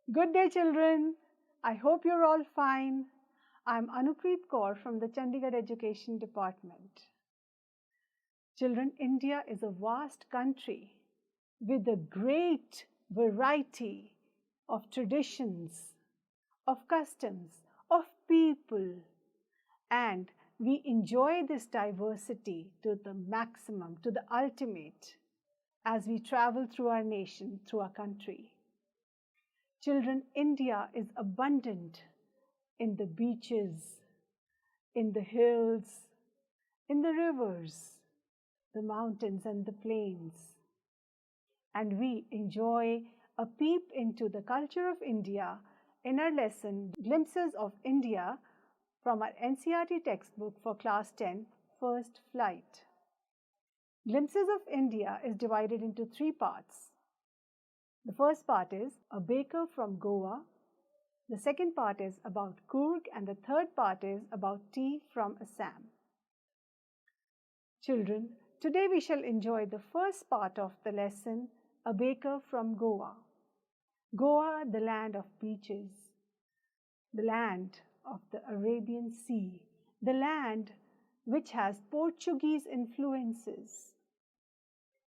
Good day, children. I hope you're all fine. I'm Anupreet Kaur from the Chandigarh Education Department. Children, India is a vast country with a great variety of traditions, of customs, of people, and we enjoy this diversity to the maximum, to the ultimate, as we travel through our nation, through our country. Children, India is abundant in the beaches, in the hills, in the rivers, the mountains and the plains. And we enjoy a peep into the culture of India in our lesson, Glimpses of India, from our NCERT textbook for Class 10, First Flight. Glimpses of India is divided into three parts. The first part is A Baker from Goa. The second part is about Coorg, and the third part is about tea from Assam. Children, today we shall enjoy the first part of the lesson, A Baker from Goa. Goa, the land of beaches, the land of the Arabian Sea, the land which has Portuguese influences.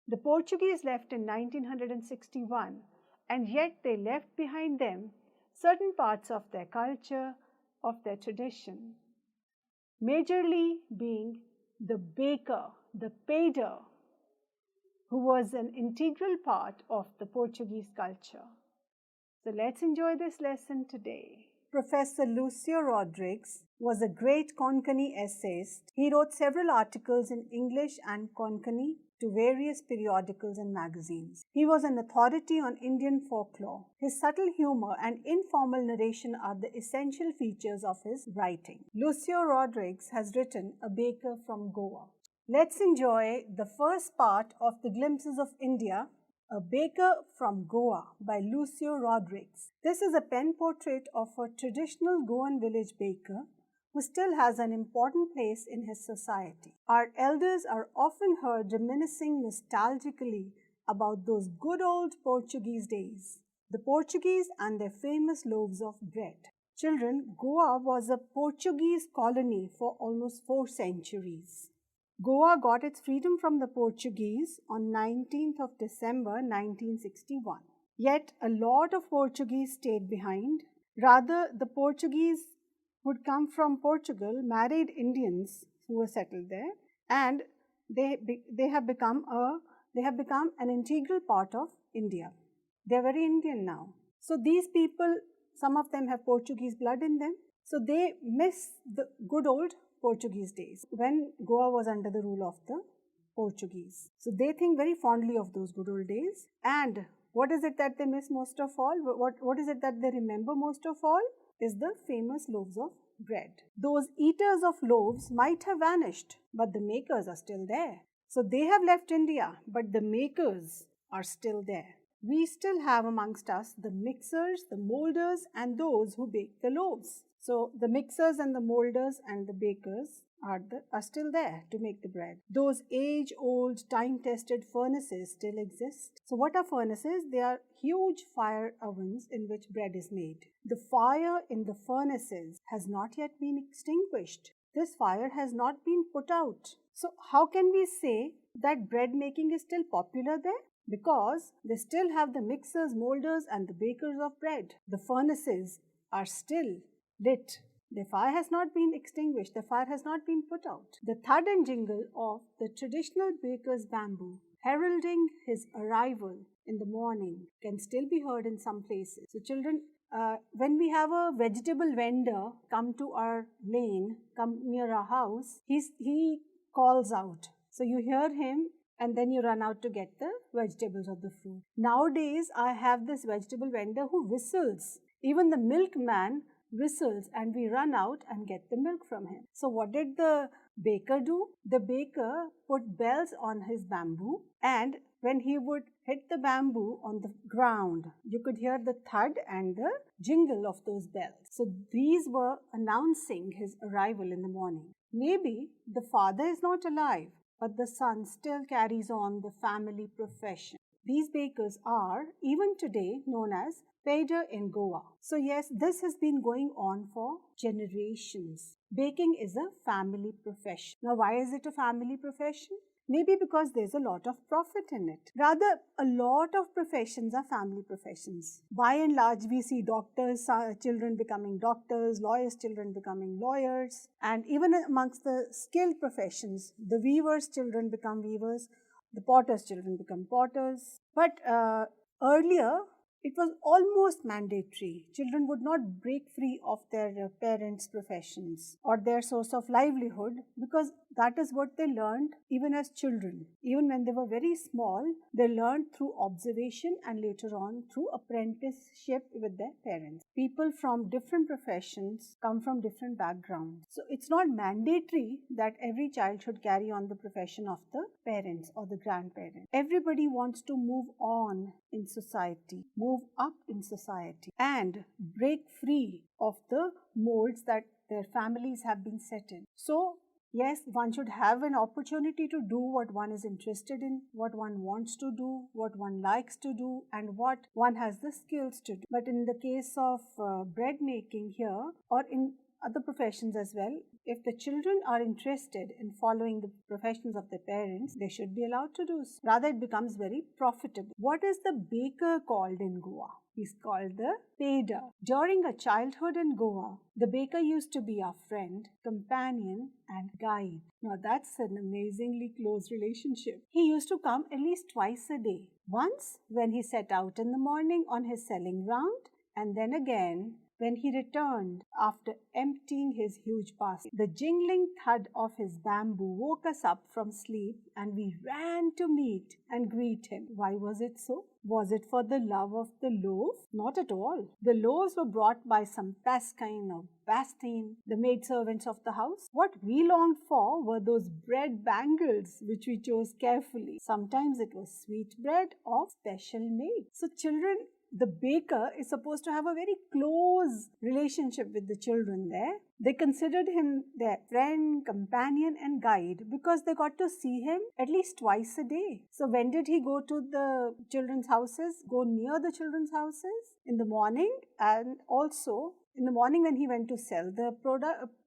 The Portuguese left in 1961, and yet they left behind them certain parts of their culture, of their tradition, majorly being the baker, the pader, who was an integral part of the Portuguese culture. So let's enjoy this lesson today. Professor Lucio Rodrigues was a great Konkani essayist. He wrote several articles in English and Konkani to various periodicals and magazines. He was an authority on Indian folklore. His subtle humor and informal narration are the essential features of his writing. Lucio Rodrigues has written A Baker from Goa. Let's enjoy the first part of the Glimpses of India, A Baker from Goa by Lucio Rodrigues. This is a pen portrait of a traditional Goan village baker who still has an important place in his society. Our elders are often heard reminiscing nostalgically about those good old Portuguese days, the Portuguese and their famous loaves of bread. Children, Goa was a Portuguese colony for almost 4 centuries. Goa got its freedom from the Portuguese on 19th of December 1961. Yet a lot of Portuguese stayed behind. Rather, the Portuguese who'd come from Portugal married Indians who were settled there, and they have become an integral part of India. They're very Indian now. So these people, some of them have Portuguese blood in them, so they miss the good old Portuguese days when Goa was under the rule of the Portuguese. So they think very fondly of those good old days. And what is it that they miss most of all? What is it that they remember most of all? Is the famous loaves of bread. Those eaters of loaves might have vanished, but the makers are still there. So they have left India, but the makers are still there. We still have amongst us the mixers, the molders, and those who bake the loaves. So the mixers and the molders and the bakers are still there to make the bread. Those age-old, time-tested furnaces still exist. So what are furnaces? They are huge fire ovens in which bread is made. The fire in the furnaces has not yet been extinguished. This fire has not been put out. So how can we say that bread making is still popular there? Because they still have the mixers, molders, and the bakers of bread. The furnaces are still lit. The fire has not been extinguished. The fire has not been put out. The thud and jingle of the traditional baker's bamboo heralding his arrival in the morning can still be heard in some places. So children, when we have a vegetable vendor come to our lane, come near our house, he calls out. So you hear him and then you run out to get the vegetables or the fruit. Nowadays, I have this vegetable vendor who whistles. Even the milkman whistles and we run out and get the milk from him. So what did the baker do? The baker put bells on his bamboo, and when he would hit the bamboo on the ground, you could hear the thud and the jingle of those bells. So these were announcing his arrival in the morning. Maybe the father is not alive, but the son still carries on the family profession. These bakers are, even today, known as Paida in Goa. So yes, this has been going on for generations. Baking is a family profession. Now, why is it a family profession? Maybe because there's a lot of profit in it. Rather, a lot of professions are family professions. By and large, we see doctors' children becoming doctors, lawyers' children becoming lawyers, and even amongst the skilled professions, the weavers' children become weavers, the potters' children become potters. But earlier, it was almost mandatory. Children would not break free of their parents' professions or their source of livelihood because that is what they learned even as children. Even when they were very small, they learned through observation and later on through apprenticeship with their parents. People from different professions come from different backgrounds. So it's not mandatory that every child should carry on the profession of the parents or the grandparents. Everybody wants to move on in society, move up in society, and break free of the molds that their families have been set in. So, yes, one should have an opportunity to do what one is interested in, what one wants to do, what one likes to do, and what one has the skills to do. But in the case of bread making here, or in other professions as well, if the children are interested in following the professions of their parents, they should be allowed to do so. Rather, it becomes very profitable. What is the baker called in Goa? He's called the Paida. During our childhood in Goa, the baker used to be our friend, companion, and guide. Now that's an amazingly close relationship. He used to come at least twice a day. Once when he set out in the morning on his selling round, and then again when he returned after emptying his huge basket. The jingling thud of his bamboo woke us up from sleep and we ran to meet and greet him. Why was it so? Was it for the love of the loaf? Not at all. The loaves were brought by some Pascain or Bastine, the maidservants of the house. What we longed for were those bread bangles which we chose carefully. Sometimes it was sweet bread or special made. So children, the baker is supposed to have a very close relationship with the children there. They considered him their friend, companion, and guide because they got to see him at least twice a day. So when did he go to the children's houses? Go near the children's houses? In the morning, and also in the morning when he went to sell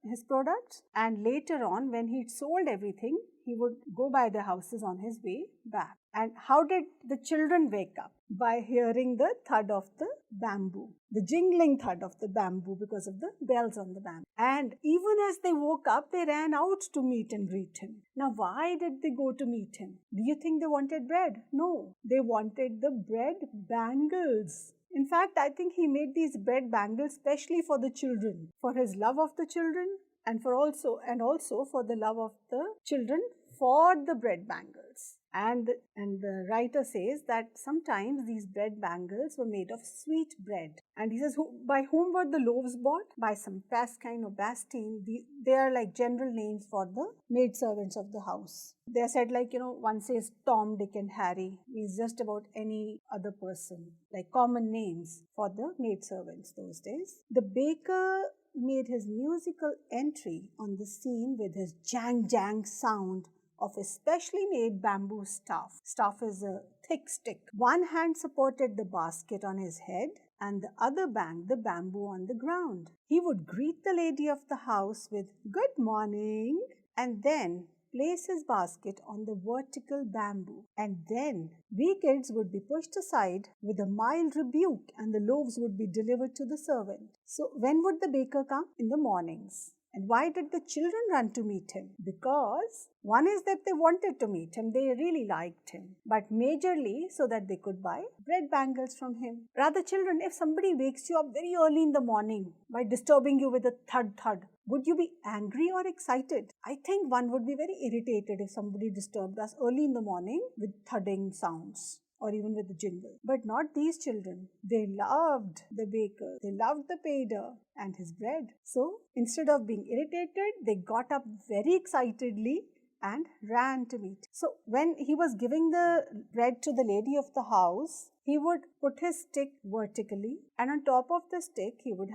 his products, and later on when he'd sold everything, he would go by the houses on his way back. And how did the children wake up? By hearing the thud of the bamboo, the jingling thud of the bamboo because of the bells on the bamboo. And even as they woke up, they ran out to meet and greet him. Now, why did they go to meet him? Do you think they wanted bread? No, they wanted the bread bangles. In fact, I think he made these bread bangles specially for the children, for his love of the children, and also for the love of the children for the bread bangles. And the writer says that sometimes these bread bangles were made of sweet bread. And he says, by whom were the loaves bought? By some Pascain or Bastine. They are like general names for the maidservants of the house. They are said like, one says Tom, Dick and Harry. Means just about any other person. Like common names for the maidservants those days. The baker made his musical entry on the scene with his jang-jang sound of a specially made bamboo staff. Staff is a thick stick. One hand supported the basket on his head and the other banged the bamboo on the ground. He would greet the lady of the house with "Good morning" and then place his basket on the vertical bamboo. And then we kids would be pushed aside with a mild rebuke and the loaves would be delivered to the servant. So when would the baker come? In the mornings. And why did the children run to meet him? Because one is that they wanted to meet him, they really liked him, but majorly so that they could buy bread bangles from him. Rather, children, if somebody wakes you up very early in the morning by disturbing you with a thud, would you be angry or excited? I think one would be very irritated if somebody disturbed us early in the morning with thudding sounds, or even with the jingle. But not these children. They loved the baker, they loved the Paida and his bread. So instead of being irritated, they got up very excitedly and ran to meet. So when he was giving the bread to the lady of the house, he would put his stick vertically, and on top of the stick he would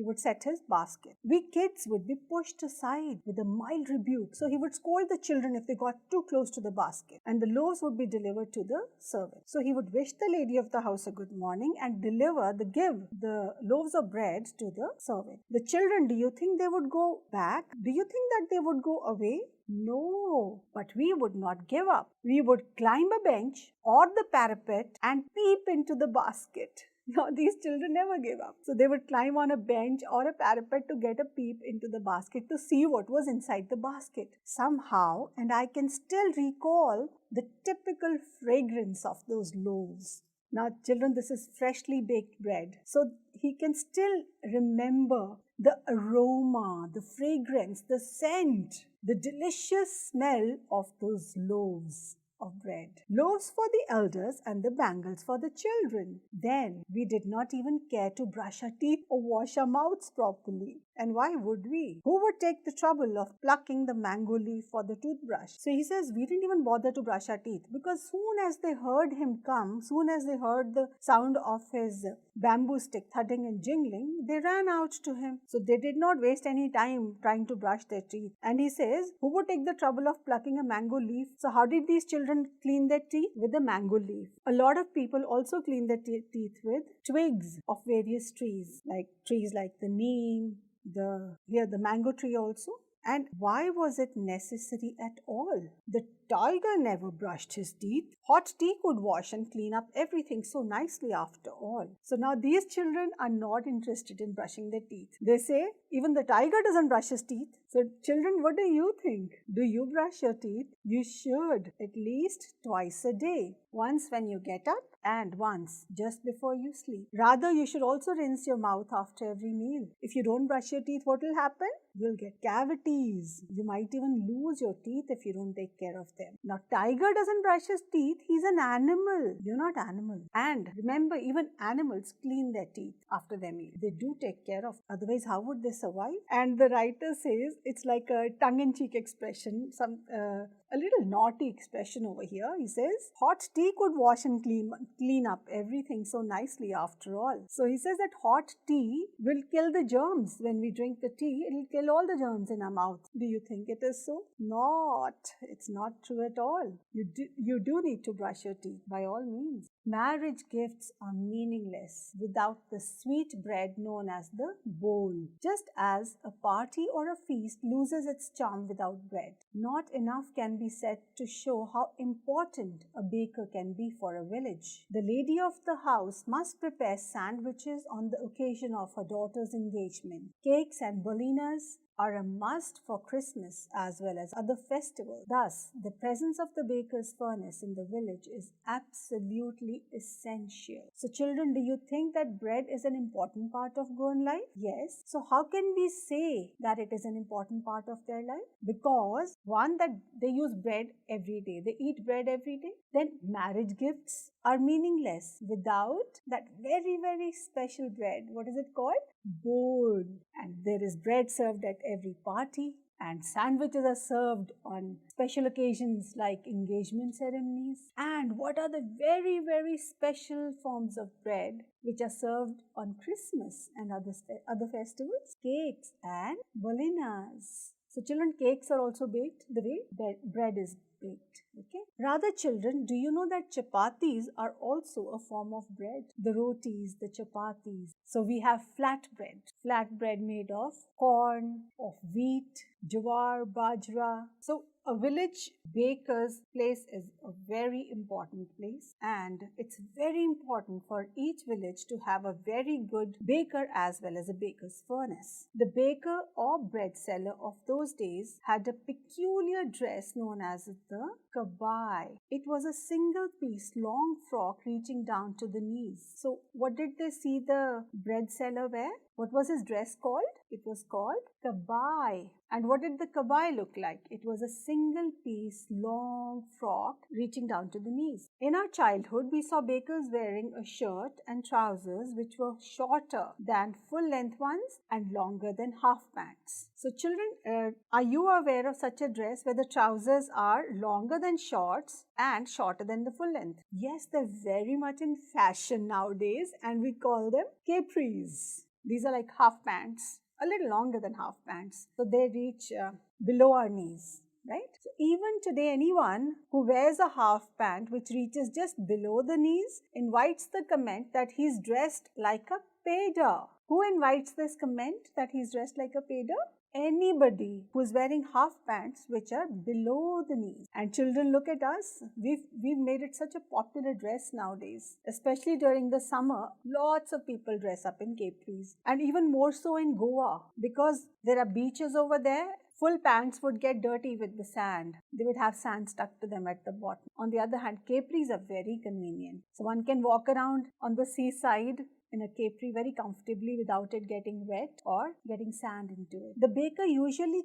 he would set his basket. We kids would be pushed aside with a mild rebuke. So he would scold the children if they got too close to the basket, and the loaves would be delivered to the servant. So he would wish the lady of the house a good morning and give the loaves of bread to the servant. The children, do you think they would go back? Do you think that they would go away? No, but we would not give up. We would climb a bench or the parapet and peep into the basket. Now, these children never gave up. So they would climb on a bench or a parapet to get a peep into the basket to see what was inside the basket. Somehow, and I can still recall the typical fragrance of those loaves. Now, children, this is freshly baked bread. So he can still remember the aroma, the fragrance, the scent, the delicious smell of those loaves of bread. Loaves for the elders and the bangles for the children. Then we did not even care to brush our teeth or wash our mouths properly. And why would we? Who would take the trouble of plucking the mango leaf for the toothbrush? So he says we didn't even bother to brush our teeth, because soon as they heard him come, soon as they heard the sound of his bamboo stick thudding and jingling, they ran out to him. So they did not waste any time trying to brush their teeth. And he says, who would take the trouble of plucking a mango leaf? So how did these children clean their teeth? With a mango leaf. A lot of people also clean their teeth with twigs of various trees like the neem, the mango tree also. And why was it necessary at all? The tiger never brushed his teeth. Hot tea could wash and clean up everything so nicely after all. So now these children are not interested in brushing their teeth. They say even the tiger doesn't brush his teeth. So children, what do you think? Do you brush your teeth? You should, at least twice a day. Once when you get up and once just before you sleep. Rather, you should also rinse your mouth after every meal. If you don't brush your teeth, what will happen? You'll get cavities. You might even lose your teeth if you don't take care of them. Now, tiger doesn't brush his teeth. He's an animal. You're not animal. And remember, even animals clean their teeth after their meal. They do take care of. Otherwise, how would they survive? And the writer says it's like a tongue-in-cheek expression, a little naughty expression over here. He says, hot tea could wash and clean up everything so nicely after all. So he says that hot tea will kill the germs. When we drink the tea, it will kill all the germs in our mouth. Do you think it is so? Not. It's not true at all. You do need to brush your teeth by all means. Marriage gifts are meaningless without the sweet bread known as the bowl. Just as a party or a feast loses its charm without bread, not enough can be said to show how important a baker can be for a village. The lady of the house must prepare sandwiches on the occasion of her daughter's engagement. Cakes and bolinas are a must for Christmas as well as other festivals. Thus, the presence of the baker's furnace in the village is absolutely essential. So children, do you think that bread is an important part of Goan life? Yes. So how can we say that it is an important part of their life? Because one, that they use bread every day. They eat bread every day. Then marriage gifts are meaningless without that very, very special bread. What is it called? Bowl. And there is bread served at every party, and sandwiches are served on special occasions like engagement ceremonies. And what are the very, very special forms of bread which are served on Christmas and other festivals? Cakes and bolinas. So children, cakes are also baked the way bread is baked. Okay. Rather, children, do you know that chapatis are also a form of bread? The rotis, the chapatis. So we have flat bread made of corn, of wheat, jawar, bajra. So a village baker's place is a very important place, and it's very important for each village to have a very good baker as well as a baker's furnace. The baker or bread seller of those days had a peculiar dress known as the kabai. It was a single piece long frock reaching down to the knees. So what did they see the bread seller wear? What was his dress called? It was called kabai. And what did the kabai look like? It was a single piece long frock reaching down to the knees. In our childhood, we saw bakers wearing a shirt and trousers which were shorter than full-length ones and longer than half pants. So children, are you aware of such a dress where the trousers are longer than shorts and shorter than the full length? Yes, they're very much in fashion nowadays, and we call them capris. These are like half pants, a little longer than half pants. So they reach below our knees, right? So even today, anyone who wears a half pant which reaches just below the knees invites the comment that he's dressed like a peda. Who invites this comment that he's dressed like a peda? Anybody who's wearing half pants which are below the knees. And children, look at us. We've made it such a popular dress nowadays, especially during the summer. Lots of people dress up in capris, and even more so in Goa, because there are beaches over there. Full pants would get dirty with the sand. They would have sand stuck to them at the bottom. On the other hand, capris are very convenient. So one can walk around on the seaside in a capri very comfortably without it getting wet or getting sand into it. The baker usually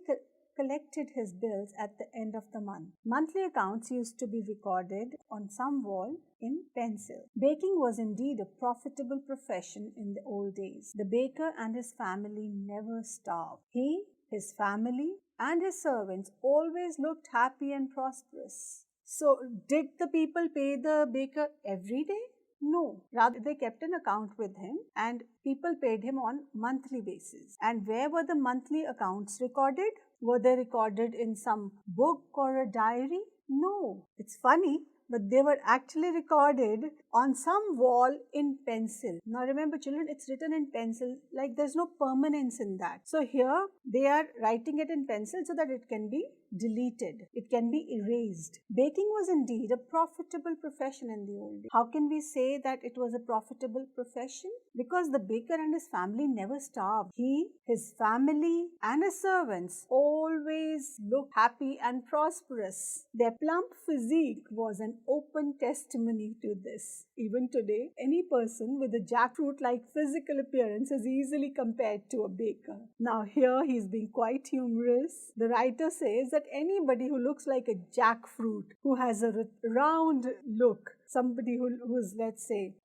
collected his bills at the end of the month. Monthly accounts used to be recorded on some wall in pencil. Baking was indeed a profitable profession in the old days. The baker and his family never starved. He, his family, and his servants always looked happy and prosperous. So, did the people pay the baker every day? No, rather they kept an account with him and people paid him on monthly basis. And where were the monthly accounts recorded? Were they recorded in some book or a diary? No. It's funny, but they were actually recorded on some wall in pencil. Now remember children, it's written in pencil, like there's no permanence in that. So here they are writing it in pencil so that it can be deleted. It can be erased. Baking was indeed a profitable profession in the old days. How can we say that it was a profitable profession? Because the baker and his family never starved. He, his family, and his servants always looked happy and prosperous. Their plump physique was an open testimony to this. Even today, any person with a jackfruit-like physical appearance is easily compared to a baker. Now here he's being quite humorous. The writer says that anybody who looks like a jackfruit, who has a round look, somebody who's, let's say,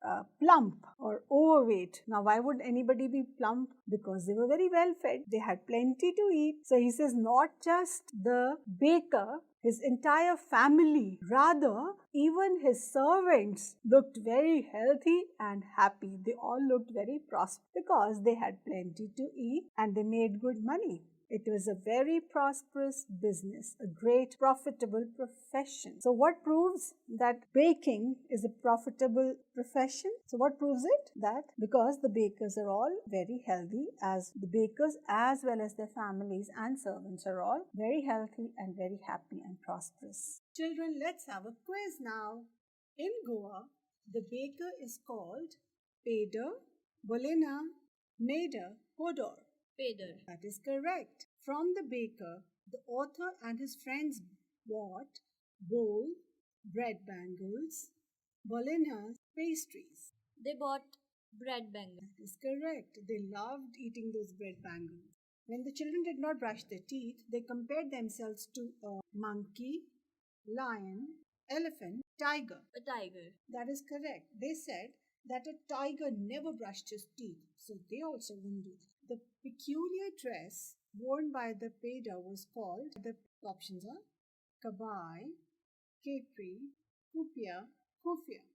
plump or overweight. Now, why would anybody be plump? Because they were very well fed. They had plenty to eat. So he says not just the baker, his entire family, rather even his servants looked very healthy and happy. They all looked very prosperous because they had plenty to eat and they made good money. It was a very prosperous business, a great profitable profession. So what proves that baking is a profitable profession? So what proves it? That because the bakers are all very healthy, as the bakers as well as their families and servants are all very healthy and very happy and prosperous. Children, let's have a quiz now. In Goa, the baker is called Peder, Bolena, Mader, Hodor. Peder. That is correct. From the baker, the author and his friends bought bowl, bread bangles, bolinas, pastries. They bought bread bangles. That is correct. They loved eating those bread bangles. When the children did not brush their teeth, they compared themselves to a monkey, lion, elephant, tiger. A tiger. That is correct. They said that a tiger never brushed his teeth, so they also wouldn't do that. The peculiar dress worn by the peda was called, the options are kabai, capri, kupia, kufia.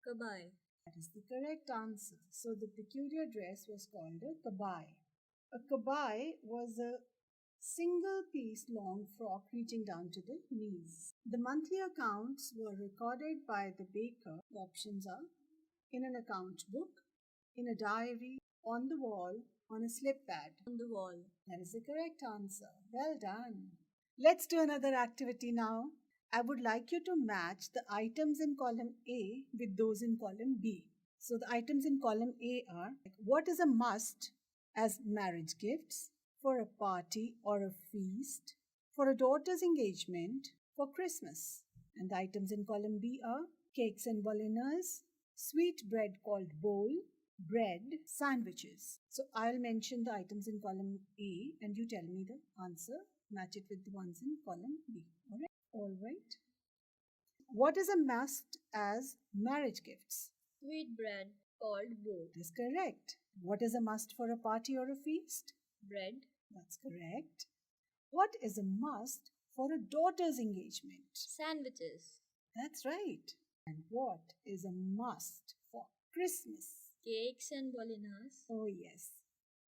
Kabai. That is the correct answer. So the peculiar dress was called a kabai. A kabai was a single piece long frock reaching down to the knees. The monthly accounts were recorded by the baker. The options are in an account book, in a diary, on the wall, on a slip pad. On the wall. That is the correct answer. Well done. Let's do another activity now. I would like you to match the items in column A with those in column B. So the items in column A are, what is a must as marriage gifts, for a party or a feast, for a daughter's engagement, for Christmas. And the items in column B are cakes and bolinas, sweet bread called bowl, bread, sandwiches. So I'll mention the items in column A and you tell me the answer. Match it with the ones in column B. All right. What is a must as marriage gifts? Sweet bread called bowl. That is correct. What is a must for a party or a feast? Bread. That's correct. What is a must for a daughter's engagement? Sandwiches. That's right. And what is a must for Christmas? Cakes and bolinas. Oh, yes.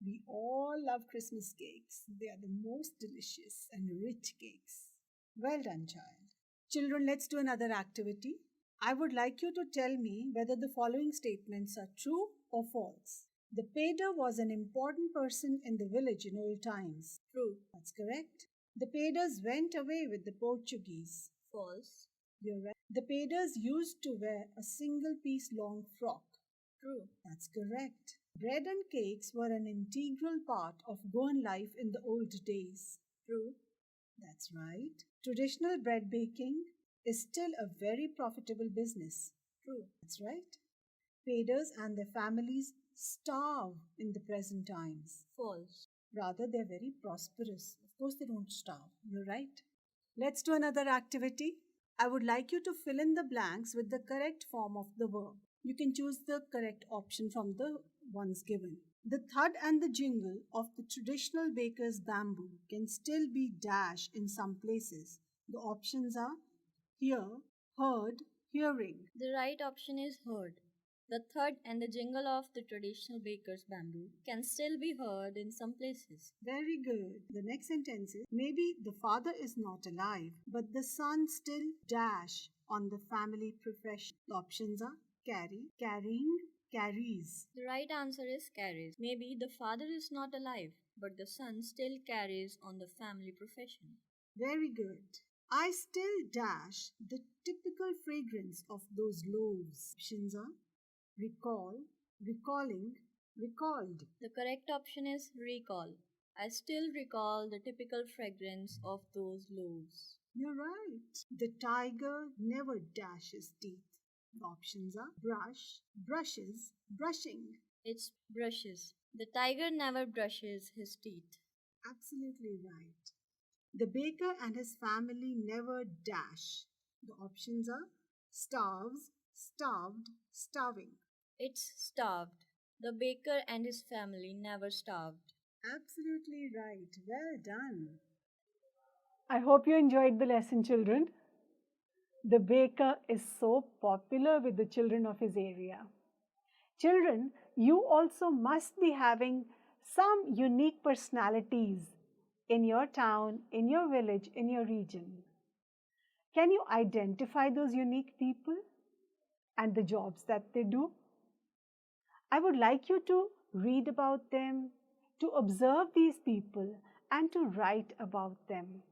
We all love Christmas cakes. They are the most delicious and rich cakes. Well done, child. Children, let's do another activity. I would like you to tell me whether the following statements are true or false. The pader was an important person in the village in old times. True. That's correct. The paders went away with the Portuguese. False. You're right. The paders used to wear a single piece long frock. True. That's correct. Bread and cakes were an integral part of Goan life in the old days. True. That's right. Traditional bread baking is still a very profitable business. True. That's right. Paders and their families starve in the present times. False. Rather, they're very prosperous. Of course, they don't starve. You're right. Let's do another activity. I would like you to fill in the blanks with the correct form of the verb. You can choose the correct option from the ones given. The thud and the jingle of the traditional baker's bamboo can still be dash in some places. The options are hear, heard, hearing. The right option is heard. The thud and the jingle of the traditional baker's bamboo can still be heard in some places. Very good. The next sentence is maybe the father is not alive, but the son still dash on the family profession. The options are carry, carrying, carries. The right answer is carries. Maybe the father is not alive, but the son still carries on the family profession. Very good. I still dash the typical fragrance of those loaves. Options are recall, recalling, recalled. The correct option is recall. I still recall the typical fragrance of those loaves. You're right. The tiger never dashes teeth. The options are brush, brushes, brushing. It's brushes. The tiger never brushes his teeth. Absolutely right. The baker and his family never dash. The options are starves, starved, starving. It's starved. The baker and his family never starved. Absolutely right. Well done. I hope you enjoyed the lesson, children. The baker is so popular with the children of his area. Children, you also must be having some unique personalities in your town, in your village, in your region. Can you identify those unique people and the jobs that they do? I would like you to read about them, to observe these people, and to write about them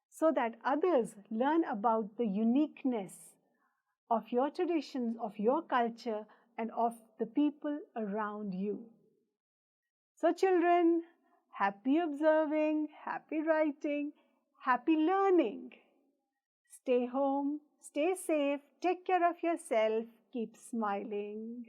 so that others learn about the uniqueness of your traditions, of your culture, and of the people around you. So, children, happy observing, happy writing, happy learning. Stay home, stay safe, take care of yourself, keep smiling.